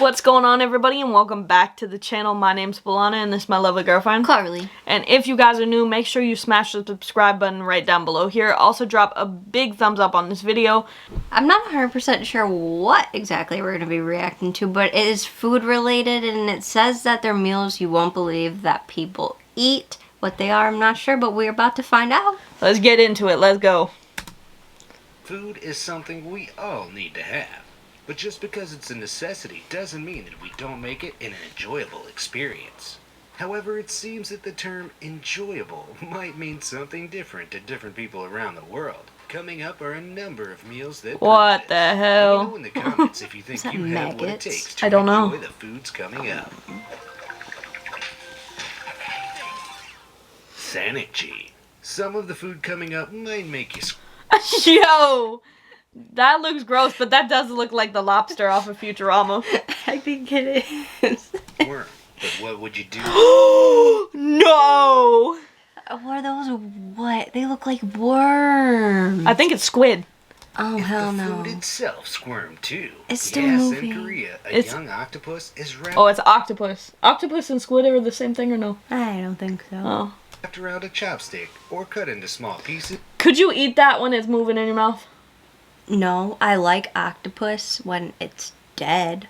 What's going on, everybody, and welcome back to the channel. My name's Balana, and this is my lovely girlfriend, Carly. And if you guys are new, make sure you smash the subscribe button right down below here. Also, drop a big thumbs up on this video. I'm not 100% sure what exactly we're going to be reacting to, but it is food related, and it says that they're meals you won't believe that people eat. What they are, I'm not sure, but we're about to find out. Let's get into it. Let's go. Food is something we all need to have. But just because it's a necessity doesn't mean that we don't make it an enjoyable experience. However, it seems that the term enjoyable might mean something different to different people around the world. Coming up are a number of meals that What the hell? Let me know in the comments if you think you have what it takes to I don't know. enjoy the foods coming up. Sanichi. Some of the food coming up might make you Yo! That looks gross, but that does look like the lobster off of Futurama. I think it is. squirm. But what would you do? No! What are those? What? They look like worms. I think it's squid. Oh, If hell the no. food itself squirmed too. It's still yes, moving. in Korea, a It's- young octopus is wrapped Oh, it's octopus. Octopus and squid are the same thing or no? I don't think so. Oh. around a chopstick or cut into small pieces Could you eat that when it's moving in your mouth? No, I like octopus when it's dead.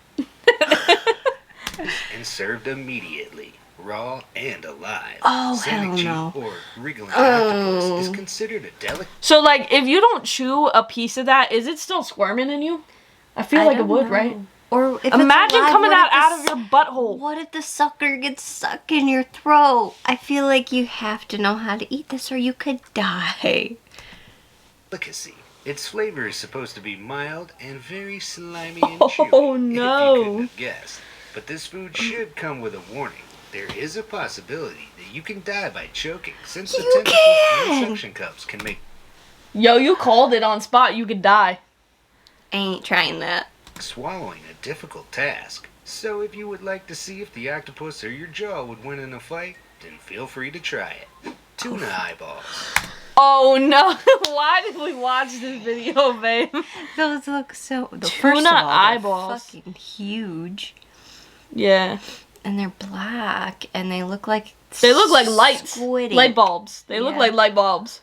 and served immediately, raw and alive. Oh, hell Sanichi, no. or wriggling octopus, is considered a delicate. So, like, if you don't chew a piece of that, is it still squirming in you? I feel like it don't would, know. right? Or if Imagine it's alive, coming what out, if the out of your butthole. What if the sucker gets stuck in your throat? I feel like you have to know how to eat this or you could die. Delicacy. Its flavor is supposed to be mild and very slimy and chewy. Oh, If no. you couldn't have guessed. But this food should come with a warning. There is a possibility that you can die by choking, since the You tentacles and can. suction cups can make Yo, you called it on spot. You could die. I ain't trying that. swallowing a difficult task. So if you would like to see if the octopus or your jaw would win in a fight, then feel free to try it. Tuna eyeballs. Oh, no. Why did we watch this video, babe? Those look so... Tuna First of all, they're eyeballs. fucking huge. Yeah. And they're black. And they look like... They look like lights. Squiddy. Light bulbs. They look Yeah. like light bulbs.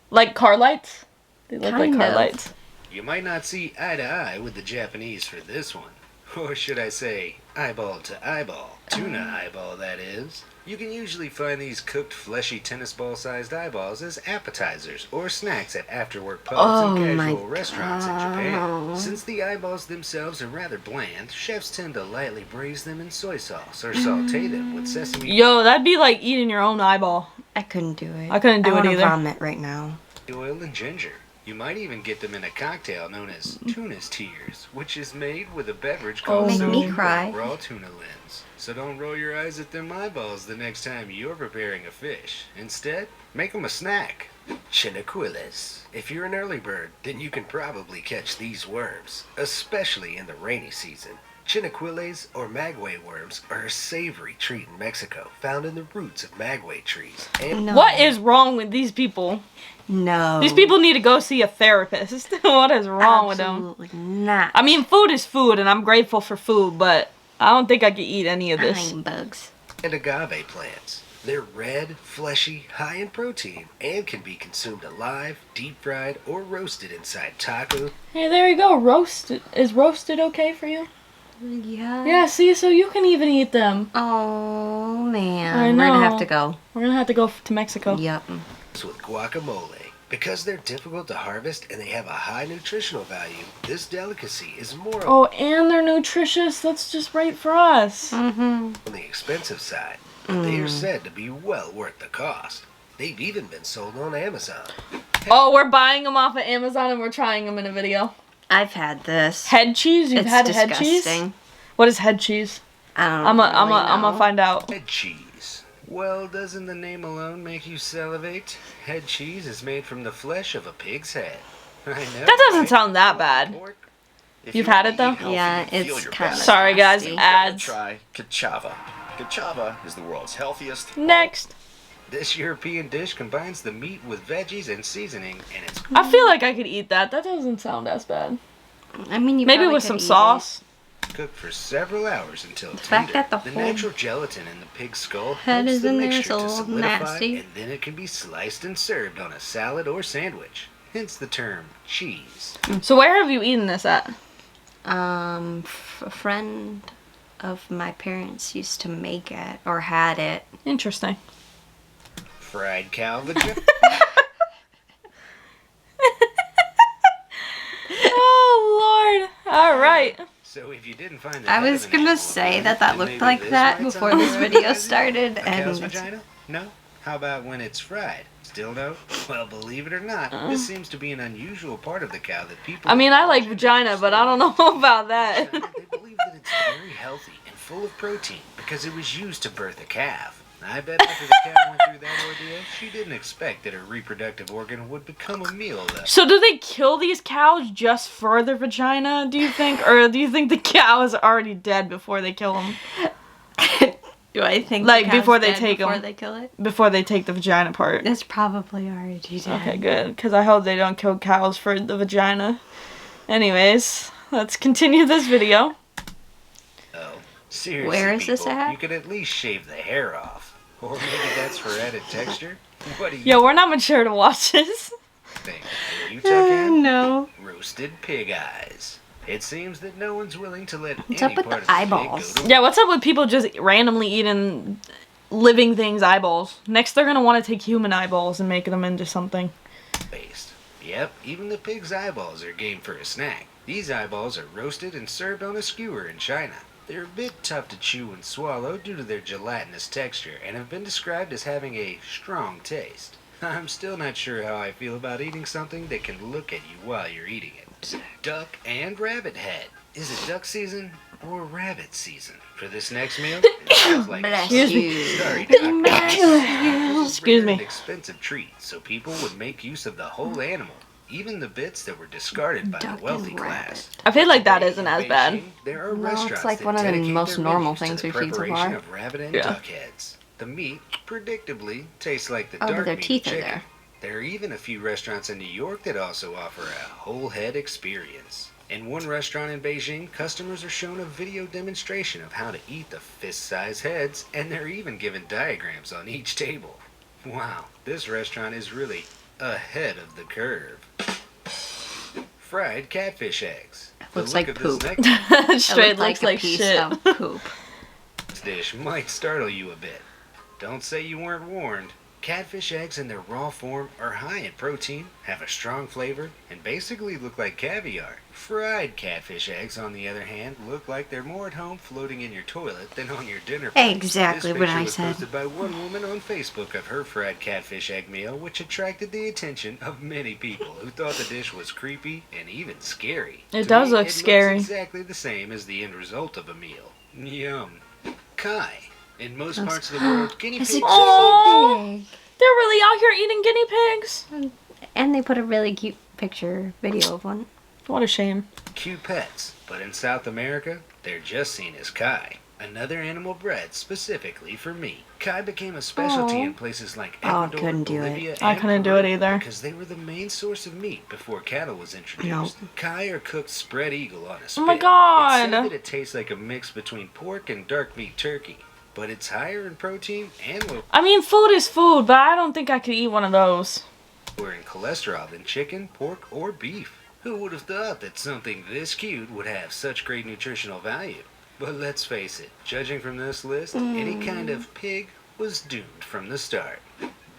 Like car lights? They look like Kind car of. lights. You might not see eye to eye with the Japanese for this one. Or should I say, eyeball to eyeball. Tuna eyeball, that is. You can usually find these cooked, fleshy tennis ball-sized eyeballs as appetizers or snacks at after-work pubs Oh and my casual restaurants in Japan. God. Since the eyeballs themselves are rather bland, chefs tend to lightly braise them in soy sauce or saute them with sesame Yo, that'd be like eating your own eyeball. I couldn't do it. I couldn't do it wanna either. vomit right now. oil and ginger. You might even get them in a cocktail known as tuna's tears, which is made with a beverage called Make me soju cry. or raw tuna lens. So don't roll your eyes at them eyeballs the next time you're preparing a fish. Instead, make them a snack. Chinaquiles. If you're an early bird, then you can probably catch these worms, especially in the rainy season. Chinaquiles or maguey worms are a savory treat in Mexico, found in the roots of maguey trees. And No. What is wrong with these people? No. These people need to go see a therapist. What is wrong with them? Absolutely not. I mean, food is food, and I'm grateful for food, but I don't think I could eat any of this. Flying bugs. and agave plants. They're red, fleshy, high in protein, and can be consumed alive, deep-fried, or roasted inside taco. Hey, there you go. Roasted. Is roasted okay for you? Yeah. Yeah, see, so you can even eat them. Oh, man. I We're gonna know. have to go. We're gonna have to go to Mexico. Yep. With guacamole. Because they're difficult to harvest and they have a high nutritional value, this delicacy is more Oh, and they're nutritious. That's just right for us. Mm-hmm. on the expensive side, but they are said to be well worth the cost. They've even been sold on Amazon. Oh, we're buying them off of Amazon and we're trying them in a video. I've had this. Head cheese? You've It's had head cheese? disgusting. What is head cheese? I don't I'm really gonna know. find out. Head cheese. Well, doesn't the name alone make you salivate? Head cheese is made from the flesh of a pig's head. I know. That doesn't right? sound that bad. Pork. If You've you had wanna it, though? eat healthy Yeah, and feel it's your kinda best, Sorry, guys. nasty. Ads. try Kachava. Kachava is the world's healthiest. Next. This European dish combines the meat with veggies and seasoning, and it's I feel like I could eat that. That doesn't sound as bad. I mean, you Maybe probably with could some eat sauce. Cooked for several hours until fact tender. that the whole natural gelatin in the pig's skull head helps is the in there is mixture a to little solidify, nasty. and then it can be sliced and served on a salad or sandwich. Hence the term cheese. So where have you eaten this at? A friend of my parents used to make it or had it. Interesting. Fried cow vagina. Oh, Lord. All right. So if you didn't find the I head was of an gonna animal say appealing, that then looked maybe like this that might before sound this more video appetizing. started, A cow's and vagina? No? How about when it's fried? Still no? Well, believe it or not, this seems to be an unusual part of the cow that people... I mean, I like vagina, but I don't know about that. They believe that it's very healthy and full of protein because it was used to birth a calf. I bet after the cow went through that ordeal, she didn't expect that her reproductive organ would become a meal, though. So do they kill these cows just for their vagina, do you think? Or do you think the cow is already dead before they kill them? do I think Like, the cow's before they dead take 'em. before they kill it? Before they take the vagina part. It's probably already dead. Okay, good. Because I hope they don't kill cows for the vagina. Anyways, let's continue this video. Oh, seriously, Where is this people, at? You could at least shave the hair off. Or maybe that's for added texture? What do you Yo, we're not mature to watch this. think? You tuck in? No. Roasted pig eyes. It seems that no one's willing to let What's any up with part the of the eyeballs? pig go to Yeah, what's up with people just randomly eating living things' eyeballs? Next, they're gonna want to take human eyeballs and make them into something. waste. Yep, even the pig's eyeballs are game for a snack. These eyeballs are roasted and served on a skewer in China. They're a bit tough to chew and swallow due to their gelatinous texture and have been described as having a strong taste. I'm still not sure how I feel about eating something that can look at you while you're eating it. Duck and rabbit head. Is it duck season or rabbit season for this next meal? It sounds like Bless Excuse me. you. Sorry, Doc. Excuse me. An expensive treat, so people would make use of the whole animal, even the bits that were discarded by Duck the wealthy and class. I feel like that Today isn't in as bad. Beijing, There are No, it's restaurants like that one of the dedicate most their normal menus to things the we've seen so preparation far. of rabbit and Yeah. duck heads. The meat, predictably, tastes like the Oh, but dark their meat teeth of are chicken. there. There are even a few restaurants in New York that also offer a whole head experience. In one restaurant in Beijing, customers are shown a video demonstration of how to eat the fist-sized heads, and they're even given diagrams on each table. Wow, this restaurant is really ahead of the curve. Fried catfish eggs. The Looks look like of poop. this next Straight It looks a like piece shit. of poop. dish might startle you a bit. Don't say you weren't warned. Catfish eggs in their raw form are high in protein, have a strong flavor, and basically look like caviar. Fried catfish eggs, on the other hand, look like they're more at home floating in your toilet than on your dinner plate. Exactly This what picture I was said. posted by one woman on Facebook of her fried catfish egg meal, which attracted the attention of many people who thought the dish was creepy and even scary. It To does me, look it scary. Looks exactly the same as the end result of a meal. Yum. Kai. In most parts of the world, guinea pigs It's a are Aw. pig. They're really out here eating guinea pigs. And they put a really cute picture video of one. What a shame. cute pets, but in South America, they're just seen as Kai, another animal bred specifically for meat. Kai became a specialty Aw. in places like Oh, I Ecuador, couldn't do it. Bolivia, I and couldn't do Peru it either. because they were the main source of meat before cattle was introduced. No. Kai are cooked spread eagle on a spit. Oh my God. It's said that it tastes like a mix between pork and dark meat turkey, but it's higher in protein and lower I mean, food is food, but I don't think I could eat one of those. in cholesterol than chicken, pork, or beef. Who would have thought that something this cute would have such great nutritional value? But let's face it, judging from this list, any kind of pig was doomed from the start.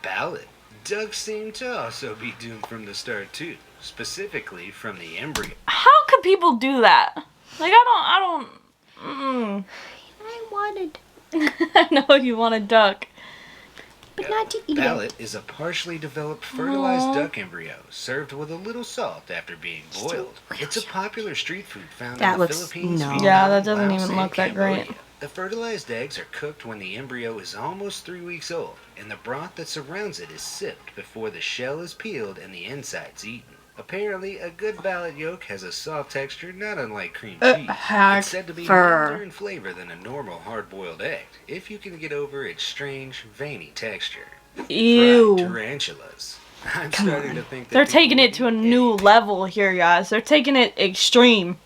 Ballot. Ducks seem to also be doomed from the start too, specifically from the embryo. How could people do that? Like, I don't, I wanted, I know you want a duck. but not to eat it. Ballot is a partially developed fertilized Aw. duck embryo served with a little salt after being boiled. It's a popular street food found That in the looks- Philippines, no. Vietnam, Yeah, that doesn't Laos, even and look that great. Cambodia. The fertilized eggs are cooked when the embryo is almost 3 weeks old, and the broth that surrounds it is sipped before the shell is peeled and the insides eaten. Apparently, a good ballot yolk has a soft texture not unlike cream cheese. It's said to be milder in flavor than a normal hard-boiled egg, if you can get over its strange, veiny texture. Ew. Fried tarantulas. I'm starting to think that They're people taking would it to a eat new anything. level here, guys. They're taking it extreme.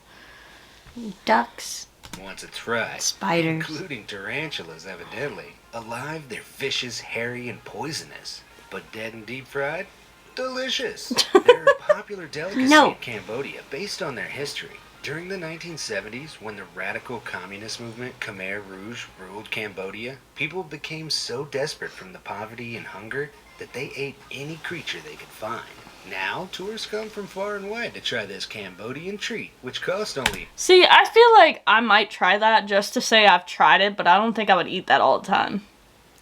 Ducks once it's fried. Spiders. Including tarantulas, evidently. Alive, they're vicious, hairy, and poisonous. But dead and deep fried? Delicious. They're a popular delicacy No. in Cambodia based on their history. During the 1970s, when the radical communist movement Khmer Rouge ruled Cambodia, people became so desperate from the poverty and hunger that they ate any creature they could find. Now, tourists come from far and wide to try this Cambodian treat, which costs only... See, I feel like I might try that just to say I've tried it, but I don't think I would eat that all the time.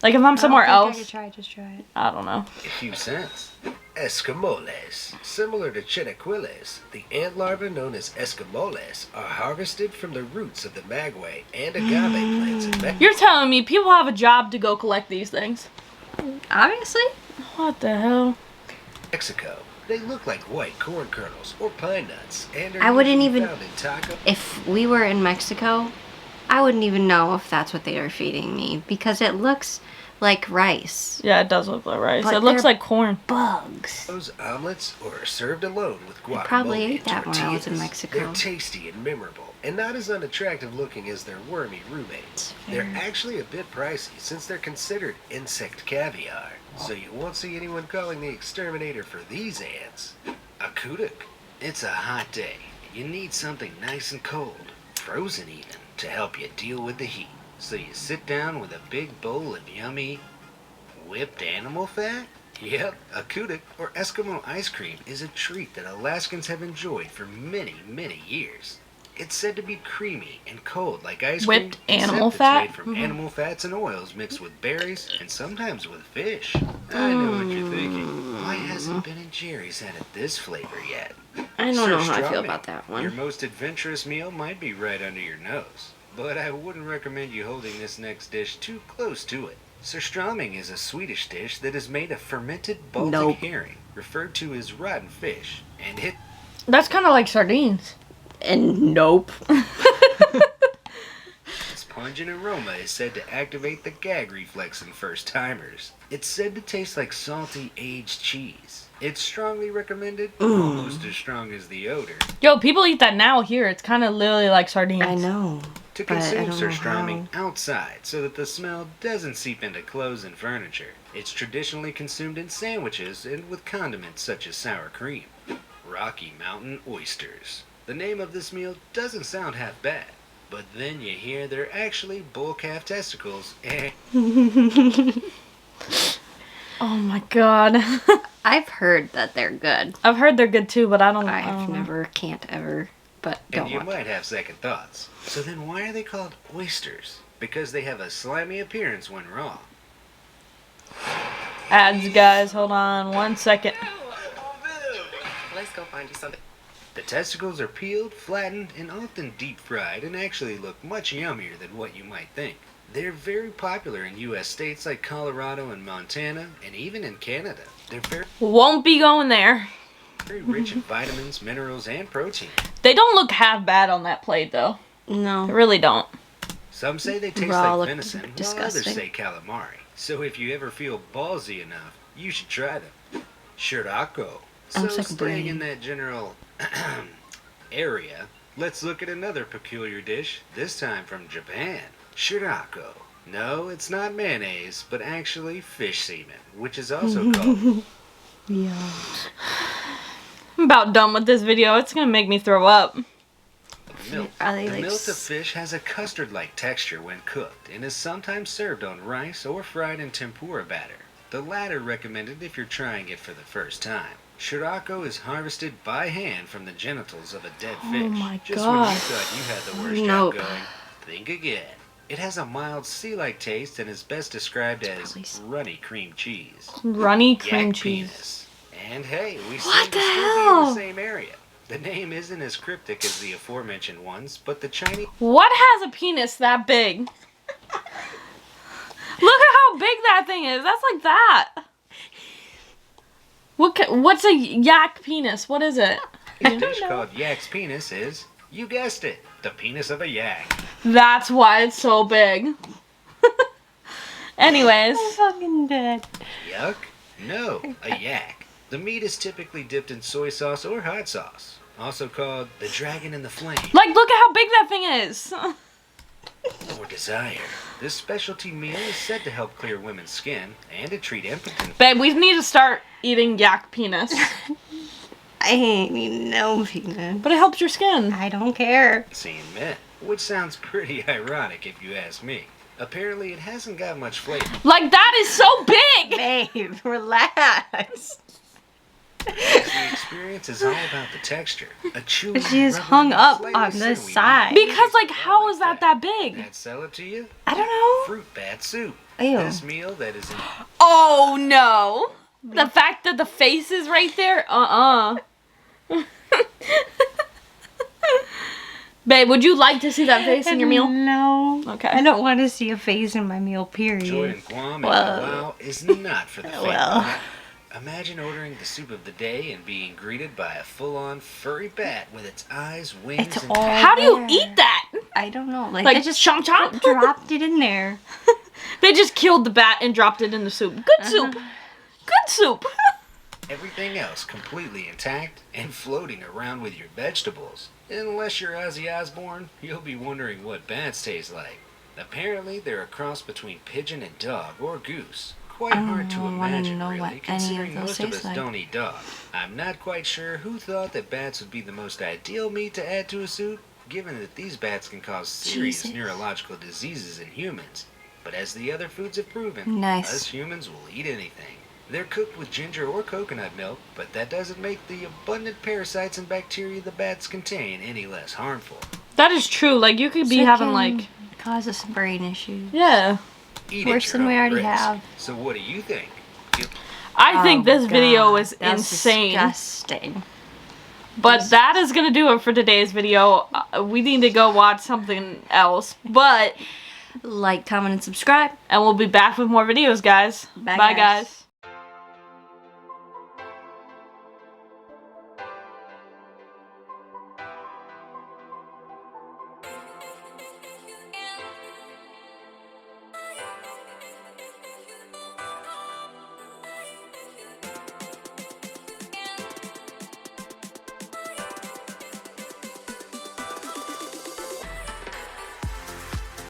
Like, if I'm somewhere else, Just try it. I don't know. a few cents. Escamoles. Similar to chilaquiles, the ant larvae known as escamoles are harvested from the roots of the maguey and agave plants in Mexico. You're telling me people have a job to go collect these things? Obviously. What the hell? They look like white corn kernels or pine nuts, and are I wouldn't usually even- found in taco. If we were in Mexico, I wouldn't even know if that's what they are feeding me because it looks like rice. Yeah, it does look like rice. But It looks they're- like corn. Bugs. Those omelets or are served alone with guacamole probably ate and that when I was in tortillas. Mexico. They're tasty and memorable, and not as unattractive looking as their wormy roommates. They're actually a bit pricey since they're considered insect caviar, so you won't see anyone calling the exterminator for these ants a kudak. It's a hot day. You need something nice and cold, frozen even, to help you deal with the heat. So you sit down with a big bowl of yummy whipped animal fat? Yep, a kudak or Eskimo ice cream is a treat that Alaskans have enjoyed for many, many years. It's said to be creamy and cold like ice cream, Whipped animal except fat? it's made from animal fats and oils mixed with berries and sometimes with fish. I know what you're thinking. Why hasn't Ben and Jerry's had this flavor yet? I don't know Sir how I feel Strawman, about that Your one. most adventurous meal might be right under your nose, but I wouldn't recommend you holding this next dish too close to it. Surströmming is a Swedish dish that is made of fermented Baltic Nope. herring, referred to as rotten fish, and That's kind of like sardines. And nope. its pungent aroma is said to activate the gag reflex in first-timers. It's said to taste like salty, aged cheese. It's strongly recommended, almost as strong as the odor, Yo, people eat that now here. It's kind of literally like sardines. I know. to But I consume don't know surströmming outside so that the smell doesn't seep into clothes and furniture. It's traditionally consumed in sandwiches and with condiments such as sour cream. Rocky Mountain oysters. The name of this meal doesn't sound half bad, but then you hear they're actually bull calf testicles and Oh my god. I've heard that they're good. I've heard they're good too, but I don't. I've don't know. never, can't ever, but don't you want. might have second thoughts. So then why are they called oysters? Because they have a slimy appearance when raw. Ads, guys. Hold on 1 second. Let's go find you something. The testicles are peeled, flattened, and often deep fried and actually look much yummier than what you might think. They're very popular in U.S. states like Colorado and Montana, and even in Canada. They're Won't be going there. very rich in vitamins, minerals, and protein. They don't look half bad on that plate though. They No. really don't. Some say they taste Raw like look venison, while disgusting. others say calamari. So if you ever feel ballsy enough, you should try them. Shirako. So Sounds like a staying brain. in that general area, let's look at another peculiar dish, this time from Japan. Shirako. No, it's not mayonnaise, but actually fish semen, which is also called Yeah. I'm about done with this video. It's gonna make me throw up. milk. Are they The like milk of fish has a custard-like texture when cooked and is sometimes served on rice or fried in tempura batter. The latter recommended if you're trying it for the first time. Shirako is harvested by hand from the genitals of a dead fish. Oh my Just when God. you thought you had the worst Nope. job going, think again. It has a mild sea-like taste and is best described as Probably s- runny cream cheese. Runny cream Yak cheese. Penis. And hey, we seem What to the still be in hell? the same area. The name isn't as cryptic as the aforementioned ones, but the Chinese What has a penis that big? Look at how big that thing is. That's like that. What's a yak penis? What is it? dish called Yak's Penis is, you guessed it, the penis of a yak. That's why it's so big. Anyways, fucking dead. Yuck? No, a yak. The meat is typically dipped in soy sauce or hot sauce, also called the dragon in the flame. like, look at how big that thing is. desire. This specialty meal is said to help clear women's skin and to treat impotence. Babe, we need to start eating yak penis. I ain't eating no penis. But it helps your skin. I don't care. Seeing men, which sounds pretty ironic if you ask me. Apparently, it hasn't got much flavor. Like, that is so big! Babe, relax. The experience is all about the texture. A chewy, She is rubbery, hung up slightly on the sinewy side. meat. Because, like, how is that big? That sell it to you? I don't know. Fruit bat soup. Ew. This meal that is in Oh, no. The fact that the face is right there? Babe, would you like to see that face in your meal? No. Okay. I don't want to see a face in my meal, Joy period. and Guam and Well. wow is not for the faint. Well. Imagine ordering the soup of the day and being greeted by a full-on furry bat with its eyes, wings, It's and all How do you there. eat that? I don't know. Like Like, they just chomp chomp? dropped it in there. They just killed the bat and dropped it in the soup. Good soup. Good soup. everything else completely intact and floating around with your vegetables. Unless you're Ozzy Osbourne, you'll be wondering what bats taste like. Apparently, they're a cross between pigeon and dog or goose. Quite hard to wanna imagine, know what really, any considering of those most of taste us like. don't eat dog. I'm not quite sure who thought that bats would be the most ideal meat to add to a soup, given that these bats can cause serious Jesus. neurological diseases in humans. But as the other foods have proven, Nice. us humans will eat anything. They're cooked with ginger or coconut milk, but that doesn't make the abundant parasites and bacteria the bats contain any less harmful. That is true. Like, you could be So it having, can like... cause us some brain issues. Yeah. Eat Worse at than your we own already risk. have. So what do you think? I think this video God, is that's insane. Disgusting. But that is going to do it for today's video. We need to go watch something else. But... Like, comment, and subscribe. And we'll be back with more videos, guys. Bye, Bye guys. guys.